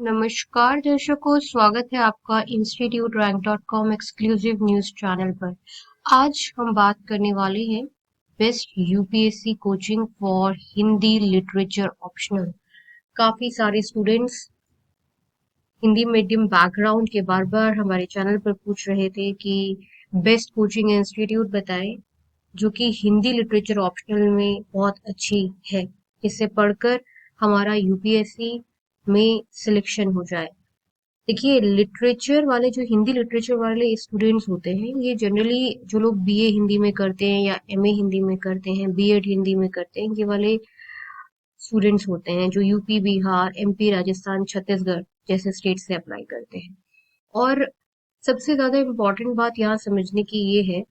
नमस्कार दर्शकों, स्वागत है आपका institute rank dot com exclusive news channel पर। आज हम बात करने वाले हैं best UPSC coaching for Hindi literature optional. काफी सारे स्टूडेंट्स हिंदी मीडियम बैकग्राउंड के बार बार हमारे चैनल पर पूछ रहे थे कि बेस्ट कोचिंग इंस्टीट्यूट बताएं जो कि हिंदी लिटरेचर ऑप्शनल में बहुत अच्छी है, जिससे पढ़कर हमारा यूपीएससी में सिलेक्शन हो जाए। देखिए, लिटरेचर वाले जो हिंदी लिटरेचर वाले स्टूडेंट्स होते हैं, ये जनरली जो लोग बीए हिंदी में करते हैं या एमए हिंदी में करते हैं, बीएड हिंदी में करते हैं, ये वाले स्टूडेंट्स होते हैं जो यूपी, बिहार, एमपी, राजस्थान, छत्तीसगढ़ जैसे स्टेट से अप्लाई करते हैं। और सबसे ज्यादा इम्पोर्टेंट बात यहाँ समझने की ये है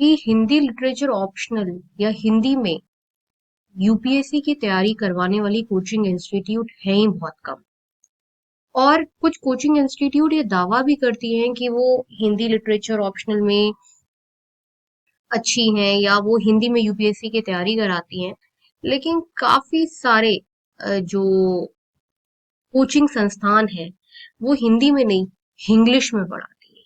कि हिंदी लिटरेचर ऑप्शनल या हिंदी में यूपीएससी की तैयारी करवाने वाली कोचिंग इंस्टीट्यूट है ही बहुत कम। और कुछ कोचिंग इंस्टीट्यूट ये दावा भी करती हैं कि वो हिंदी लिटरेचर ऑप्शनल में अच्छी हैं या वो हिंदी में यूपीएससी की तैयारी कराती हैं, लेकिन काफी सारे जो कोचिंग संस्थान है वो हिंदी में नहीं, इंग्लिश में पढ़ाती है,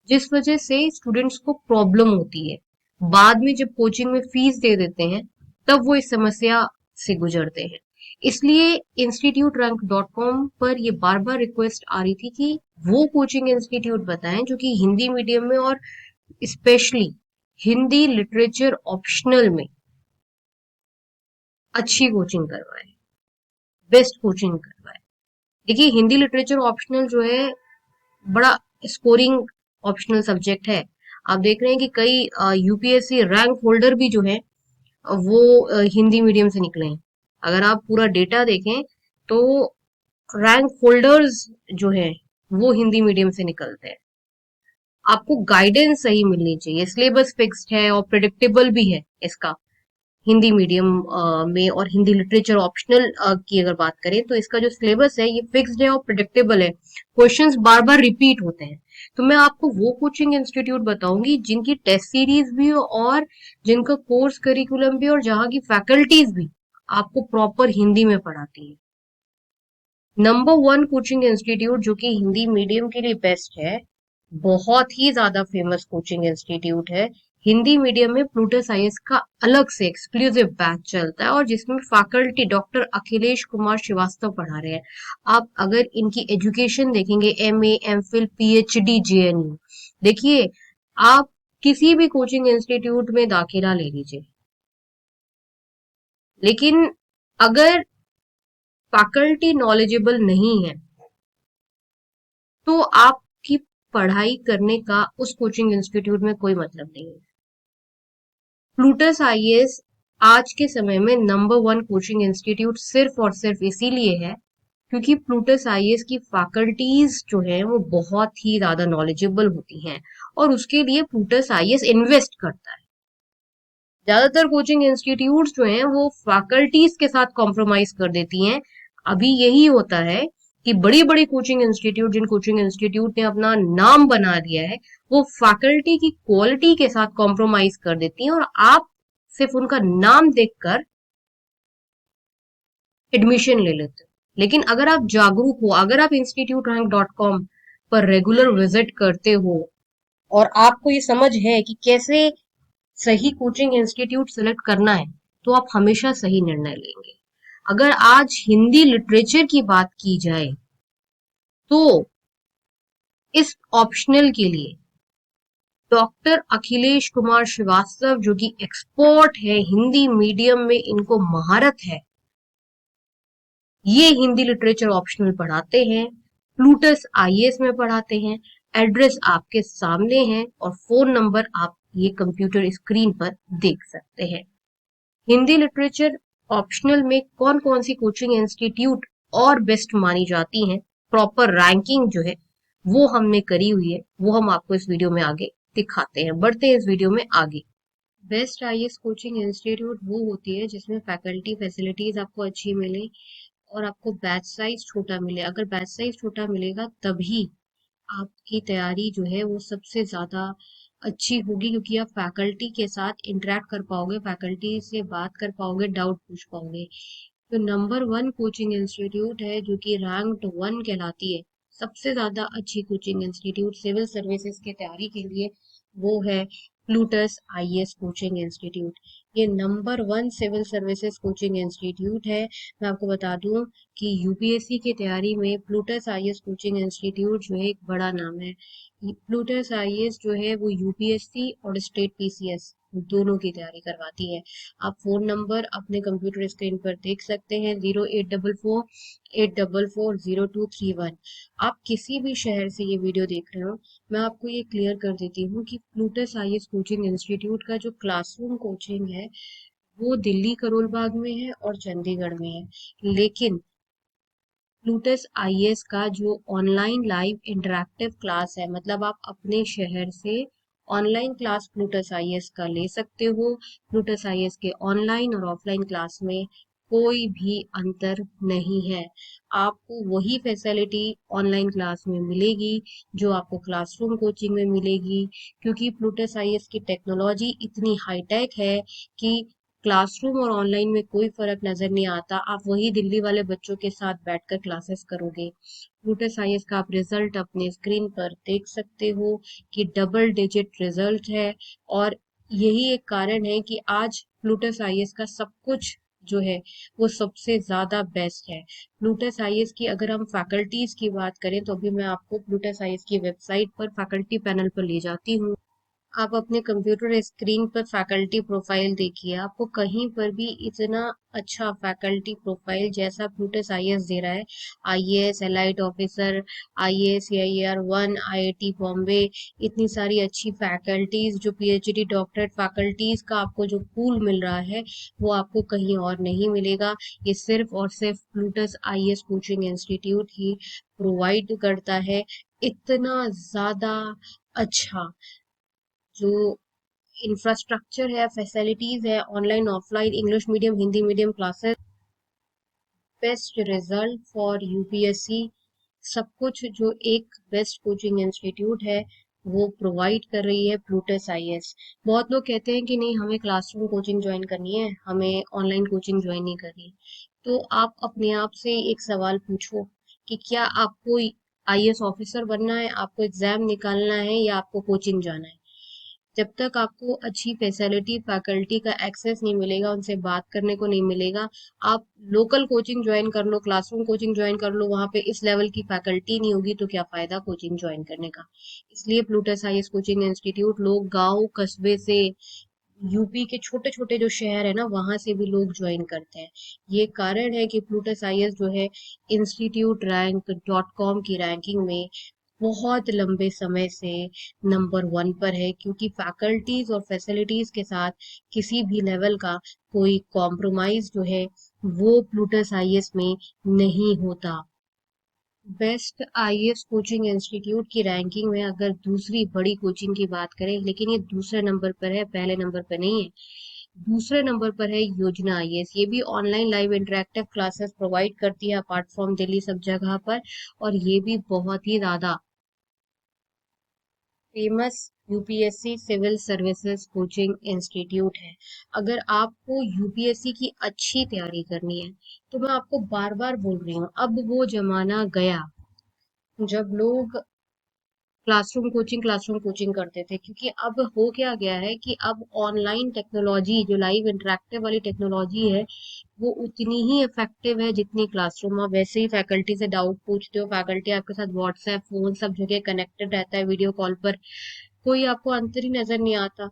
जिस वजह से स्टूडेंट्स को प्रॉब्लम होती है। बाद में जब कोचिंग में फीस दे देते हैं तब वो इस समस्या से गुजरते हैं। इसलिए इंस्टीट्यूट रैंक डॉट कॉम पर ये बार बार रिक्वेस्ट आ रही थी कि वो कोचिंग इंस्टीट्यूट बताएं जो कि हिंदी मीडियम में और स्पेशली हिंदी लिटरेचर ऑप्शनल में अच्छी कोचिंग करवाए, बेस्ट कोचिंग करवाए। देखिए, हिंदी लिटरेचर ऑप्शनल जो है बड़ा स्कोरिंग ऑप्शनल सब्जेक्ट है। आप देख रहे हैं कि कई यूपीएससी रैंक होल्डर भी जो है वो हिंदी मीडियम से निकले हैं। अगर आप पूरा डेटा देखें तो रैंक होल्डर्स जो है वो हिंदी मीडियम से निकलते हैं। आपको गाइडेंस सही मिलनी चाहिए, सिलेबस फिक्स्ड है और प्रिडिक्टेबल भी है इसका। हिंदी मीडियम में और हिंदी लिटरेचर ऑप्शनल की अगर बात करें तो इसका जो सिलेबस है ये फिक्स्ड है और प्रिडिक्टेबल है। क्वेश्चंस बार बार रिपीट होते हैं। तो मैं आपको वो कोचिंग इंस्टीट्यूट बताऊंगी जिनकी टेस्ट सीरीज भी हो और जिनका कोर्स करिकुलम भी और जहाँ की फैकल्टीज भी आपको प्रॉपर हिंदी में पढ़ाती है। नंबर वन कोचिंग इंस्टीट्यूट जो कि हिंदी मीडियम के लिए बेस्ट है, बहुत ही ज्यादा फेमस कोचिंग इंस्टीट्यूट है। हिंदी मीडियम में प्लूटस आईएएस का अलग से एक्सक्लूसिव बैच चलता है और जिसमें फैकल्टी डॉक्टर अखिलेश कुमार श्रीवास्तव पढ़ा रहे हैं। आप अगर इनकी एजुकेशन देखेंगे, एमए, एमफिल, पीएचडी, जेएनयू, देखिए, आप किसी भी कोचिंग इंस्टीट्यूट में दाखिला ले लीजिए, लेकिन अगर फैकल्टी नॉलेजेबल नहीं है तो आपकी पढ़ाई करने का उस कोचिंग इंस्टीट्यूट में कोई मतलब नहीं है। प्लूटस आईएएस आज के समय में नंबर वन कोचिंग इंस्टीट्यूट सिर्फ और सिर्फ इसीलिए है क्योंकि प्लूटस आईएएस की फैकल्टीज जो है वो बहुत ही ज्यादा नॉलेजेबल होती हैं और उसके लिए प्लूटस आईएएस इन्वेस्ट करता है। ज्यादातर कोचिंग इंस्टीट्यूट्स जो हैं वो फैकल्टीज के साथ कॉम्प्रोमाइज कर देती हैं। अभी यही होता है कि बड़ी बड़ी कोचिंग इंस्टीट्यूट, जिन कोचिंग इंस्टीट्यूट ने अपना नाम बना दिया है, वो फैकल्टी की क्वालिटी के साथ कॉम्प्रोमाइज कर देती हैं और आप सिर्फ उनका नाम देखकर एडमिशन ले लेते हो। लेकिन अगर आप जागरूक हो, अगर आप इंस्टीट्यूट रैंक डॉट कॉम पर रेगुलर विजिट करते हो और आपको ये समझ है कि कैसे सही कोचिंग इंस्टीट्यूट सेलेक्ट करना है, तो आप हमेशा सही निर्णय लेंगे। अगर आज हिंदी लिटरेचर की बात की जाए तो इस ऑप्शनल के लिए डॉक्टर अखिलेश कुमार श्रीवास्तव जो कि एक्सपर्ट है, हिंदी मीडियम में इनको महारत है, ये हिंदी लिटरेचर ऑप्शनल पढ़ाते हैं, प्लूटस आईएएस में पढ़ाते हैं। एड्रेस आपके सामने है और फोन नंबर आप ये कंप्यूटर स्क्रीन पर देख सकते हैं। हिंदी लिटरेचर ऑप्शनल में कौन कौन सी कोचिंग इंस्टीट्यूट और बेस्ट मानी जाती हैं, प्रॉपर रैंकिंग जो है वो हमने करी हुई है, वो हम आपको इस वीडियो में आगे दिखाते हैं। बढ़ते हैं इस वीडियो में आगे। बेस्ट आईएएस कोचिंग इंस्टीट्यूट वो होती है जिसमें फैकल्टी फैसिलिटीज आपको अच्छी मिले और आपको बैच साइज छोटा मिले। अगर बैच साइज छोटा मिलेगा तभी आपकी तैयारी जो है वो सबसे ज्यादा अच्छी होगी, क्योंकि आप फैकल्टी के साथ इंटरेक्ट कर पाओगे, फैकल्टी से बात कर पाओगे, डाउट पूछ पाओगे। तो नंबर 1 कोचिंग इंस्टीट्यूट है जो कि रैंक्ड 1 कहलाती है, सबसे ज्यादा अच्छी कोचिंग इंस्टीट्यूट सिविल सर्विसेज की तैयारी के लिए, वो है प्लूटस आईएएस कोचिंग इंस्टीट्यूट। ये number 1 civil services coaching institute है। मैं आपको बता दूं कि यूपीएससी की तैयारी में प्लूटस आईएएस कोचिंग इंस्टीट्यूट जो है एक बड़ा नाम है। प्लूटस आईएएस जो है वो यूपीएससी और स्टेट पीसीएस दोनों की तैयारी करवाती है। आप फोन नंबर अपने कंप्यूटर स्क्रीन पर देख सकते हैं, 0844 844 0231। आप किसी भी शहर से ये वीडियो देख रहे हो, मैं आपको ये क्लियर कर देती हूँ कि प्लूटस आईएएस कोचिंग इंस्टीट्यूट का जो क्लासरूम कोचिंग है वो दिल्ली करोल बाग में है और चंडीगढ़ में है। लेकिन प्लूटस आईएएस का जो ऑनलाइन लाइव इंटरैक्टिव क्लास है, मतलब आप अपने शहर से ऑनलाइन क्लास प्लूटस आईएएस का ले सकते हो। प्लूटस आईएएस के ऑनलाइन और ऑफलाइन क्लास में कोई भी अंतर नहीं है। आपको वही फैसिलिटी ऑनलाइन क्लास में मिलेगी जो आपको क्लासरूम कोचिंग में मिलेगी, क्योंकि प्लूटस आईएएस की टेक्नोलॉजी इतनी हाईटेक है कि क्लासरूम और ऑनलाइन में कोई फर्क नजर नहीं आता। आप वही दिल्ली वाले बच्चों के साथ बैठकर क्लासेस करोगे। प्लूटस आईएएस का आप रिजल्ट अपने स्क्रीन पर देख सकते हो कि डबल डिजिट रिजल्ट है, और यही एक कारण है कि आज प्लूटस आईएएस का सब कुछ जो है वो सबसे ज्यादा बेस्ट है। प्लूटस आईएएस की अगर हम फैकल्टीज की बात करें तो अभी मैं आपको प्लूटस आईएएस की वेबसाइट पर फैकल्टी पैनल पर ले जाती हूँ। आप अपने कंप्यूटर स्क्रीन पर फैकल्टी प्रोफाइल देखिए, आपको कहीं पर भी इतना अच्छा फैकल्टी प्रोफाइल जैसा प्लूटस आईएएस दे रहा है, IAS allied officer, IAS AIR 1, IIT Bombay, इतनी सारी अच्छी फैकल्टीज, जो पीएचडी डॉक्टरेट फैकल्टीज का आपको जो पूल मिल रहा है वो आपको कहीं और नहीं मिलेगा। ये सिर्फ और सिर्फ प्लूटस आईएएस कोचिंग इंस्टीट्यूट ही प्रोवाइड करता है। इतना ज्यादा अच्छा जो इंफ्रास्ट्रक्चर है, फैसिलिटीज है, online offline English medium Hindi medium classes, best result for UPSC, सब कुछ जो एक बेस्ट कोचिंग इंस्टीट्यूट है वो प्रोवाइड कर रही है प्लूटस आईएएस। बहुत लोग कहते हैं कि नहीं हमें क्लासरूम कोचिंग ज्वाइन करनी है, हमें ऑनलाइन कोचिंग ज्वाइन नहीं करनी। तो आप अपने आप से एक सवाल पूछो कि क्या आपको आईएएस ऑफिसर बनना है, आपको एग्जाम निकालना है, या आपको कोचिंग जाना है। जब तक आपको अच्छी फैसिलिटी फैकल्टी का एक्सेस नहीं मिलेगा, उनसे बात करने को नहीं मिलेगा, आप लोकल कोचिंग ज्वाइन कर लो, क्लासरूम कोचिंग ज्वाइन कर लो, वहां पे इस लेवल की फैकल्टी नहीं होगी तो क्या फायदा कोचिंग ज्वाइन करने का। इसलिए प्लूटस आईएएस कोचिंग इंस्टीट्यूट लोग गांव कस्बे से, यूपी के छोटे छोटे जो शहर है ना वहां से भी लोग ज्वाइन करते हैं। ये कारण है कि प्लूटस आईएएस जो है इंस्टीट्यूट रैंक डॉट कॉम की रैंकिंग में बहुत लंबे समय से नंबर 1 पर है, क्योंकि फैकल्टीज और फैसिलिटीज के साथ किसी भी लेवल का कोई कॉम्प्रोमाइज जो है वो प्लूटस आईएएस में नहीं होता। बेस्ट आईएएस कोचिंग इंस्टीट्यूट की रैंकिंग में अगर दूसरी बड़ी कोचिंग की बात करें, लेकिन ये दूसरे नंबर पर है, पहले नंबर पर नहीं है। दूसरे नंबर पर है योजना आईएएस। ये भी online live interactive classes provide करती है अपार्ट फ्रॉम दिल्ली सब जगह पर, और ये भी बहुत ही ज्यादा famous UPSC civil services coaching institute है। अगर आपको यूपीएससी की अच्छी तैयारी करनी है तो मैं आपको बार बार बोल रही हूँ, अब वो जमाना गया जब लोग क्लासरूम कोचिंग करते थे, क्योंकि अब हो क्या गया है कि अब ऑनलाइन टेक्नोलॉजी जो लाइव इंटरेक्टिव वाली टेक्नोलॉजी है वो उतनी ही इफेक्टिव है जितनी क्लासरूम। आप वैसे ही फैकल्टी से डाउट पूछते हो, फैकल्टी आपके साथ व्हाट्सएप फोन सब जगह कनेक्टेड रहता है, वीडियो कॉल पर कोई आपको अंतर ही नजर नहीं आता।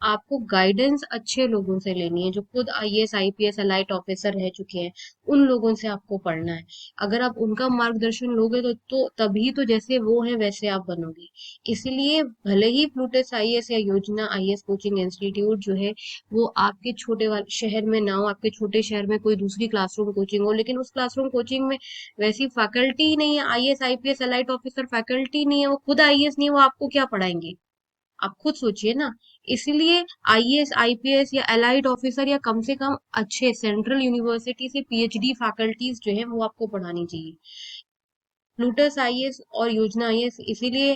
आपको गाइडेंस अच्छे लोगों से लेनी है जो खुद आईएएस आईपीएस एलाइट ऑफिसर रह चुके हैं, उन लोगों से आपको पढ़ना है। अगर आप उनका मार्गदर्शन लोगे तो तभी तो जैसे वो है वैसे आप बनोगे। इसलिए भले ही प्लूटस आईएएस या योजना आईएएस कोचिंग इंस्टीट्यूट जो है वो आपके छोटे वाले शहर में ना हो, आपके छोटे शहर में कोई दूसरी क्लासरूम कोचिंग हो, लेकिन उस क्लासरूम कोचिंग में वैसी फैकल्टी ही नहीं है, IAS IPS elite officer faculty नहीं है, वो खुद आईएएस नहीं है, वो आपको क्या पढ़ाएंगे। आप खुद सोचिए ना। इसलिए आईएएस आईपीएस या एलाइड ऑफिसर या कम से कम अच्छे सेंट्रल यूनिवर्सिटी से पीएचडी फैकल्टीज जो है वो आपको पढ़ानी चाहिए। प्लूटस आईएएस और योजना आईएएस इसीलिए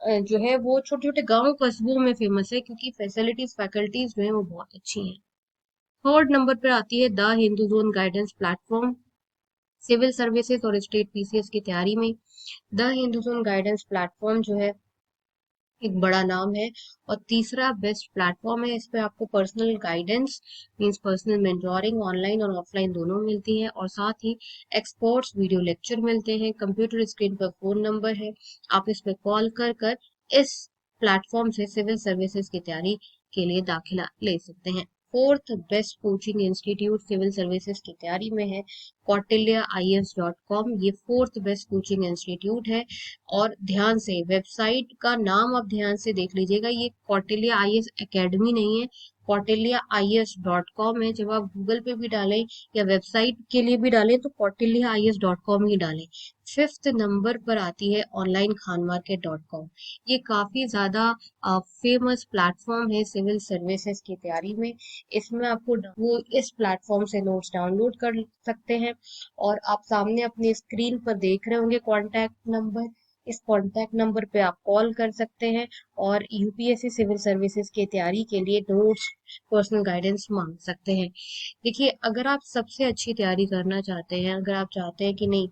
जो है वो छोटे छोटे गांव कस्बों में फेमस है, क्योंकि फैसिलिटीज फैकल्टीज जो है वो बहुत अच्छी हैं। थर्ड नंबर पर आती है the Hindu zone guidance platform, civil services और स्टेट पीसीएस की तैयारी में। The Hindu zone guidance platform जो है एक बड़ा नाम है। और तीसरा बेस्ट प्लेटफॉर्म है, इस पे आपको personal guidance means personal mentoring online और ऑफलाइन दोनों मिलती है, और साथ ही एक्सपर्ट्स वीडियो लेक्चर मिलते हैं। कंप्यूटर स्क्रीन पर फोन नंबर है, आप इस पे कॉल कर कर इस प्लेटफॉर्म से सिविल सर्विसेज की तैयारी के लिए दाखिला ले सकते हैं। Fourth best coaching institute civil services की तैयारी में है kautilyais.com। ये फोर्थ बेस्ट कोचिंग इंस्टीट्यूट है। और ध्यान से वेबसाइट का नाम आप ध्यान से देख लीजिएगा, ये कौटिल्य आईएएस एकेडमी नहीं है, kautilyais.com है। जब आप गूगल पे भी डालें या वेबसाइट के लिए भी डालें तो kautilyais.com ही डालें। फिफ्थ नंबर पर आती है ऑनलाइन खानमार्केट.com। ये काफी ज्यादा फेमस प्लेटफॉर्म है सिविल सर्विसेज की तैयारी में। इसमें आपको वो इस प्लेटफॉर्म से नोट्स डाउनलोड कर सकते हैं। और आप सामने अपनी स्क्रीन पर देख रहे होंगे कॉन्टैक्ट नंबर, इस कॉन्टैक्ट नंबर पे आप कॉल कर सकते हैं और यूपीएससी सिविल सर्विसेज की तैयारी के लिए नोट्स पर्सनल गाइडेंस मांग सकते हैं। देखिए, अगर आप सबसे अच्छी तैयारी करना चाहते हैं, अगर आप चाहते हैं कि नहीं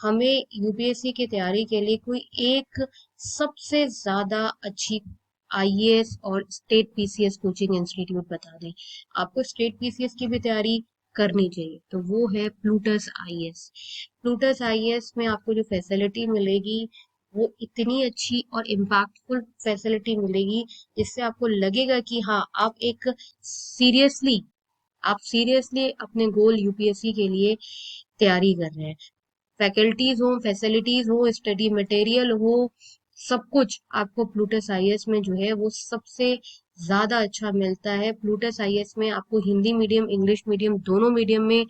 हमें यूपीएससी की तैयारी के लिए कोई एक सबसे ज्यादा अच्छी आईएएस और स्टेट पीसीएस कोचिंग इंस्टीट्यूट बता दें, आपको स्टेट पीसीएस की भी तैयारी करनी चाहिए, तो वो है प्लूटस आईएएस। प्लूटस आईएएस में आपको जो फैसिलिटी मिलेगी वो इतनी अच्छी और इम्पैक्टफुल फैसिलिटी मिलेगी जिससे आपको लगेगा कि हाँ सीरियसली आप सीरियसली अपने गोल यूपीएससी के लिए तैयारी कर रहे हैं। फैसिलिटीज हो, स्टडी मटेरियल हो, सब कुछ आपको प्लूटस आईएएस में जो है वो सबसे ज्यादा अच्छा मिलता है। प्लूटस आईएएस में आपको हिंदी मीडियम इंग्लिश मीडियम दोनों मीडियम में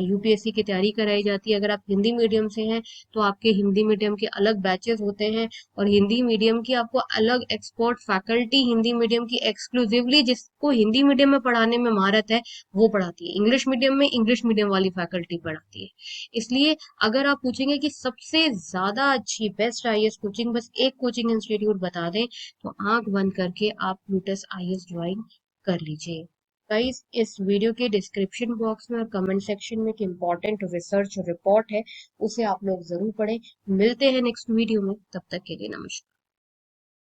यूपीएससी की तैयारी कराई जाती है। अगर आप हिंदी मीडियम से हैं तो आपके हिंदी मीडियम के अलग बैचेस होते हैं, और हिंदी मीडियम की आपको अलग एक्सपर्ट फैकल्टी हिंदी मीडियम की एक्सक्लूसिवली जिसको हिंदी मीडियम में पढ़ाने में महारत है वो पढ़ाती है, इंग्लिश मीडियम में इंग्लिश मीडियम वाली फैकल्टी पढ़ाती है। इसलिए अगर आप पूछेंगे कि सबसे ज्यादा अच्छी बेस्ट आईएएस कोचिंग, बस एक कोचिंग इंस्टीट्यूट बता दें तो आंख बंद करके आप प्लूटस आईएएस ज्वाइन कर लीजिए। गाइस, इस वीडियो के डिस्क्रिप्शन बॉक्स में और कमेंट सेक्शन में एक इम्पोर्टेंट रिसर्च रिपोर्ट है, उसे आप लोग जरूर पढ़ें। मिलते हैं नेक्स्ट वीडियो में, तब तक के लिए नमस्कार।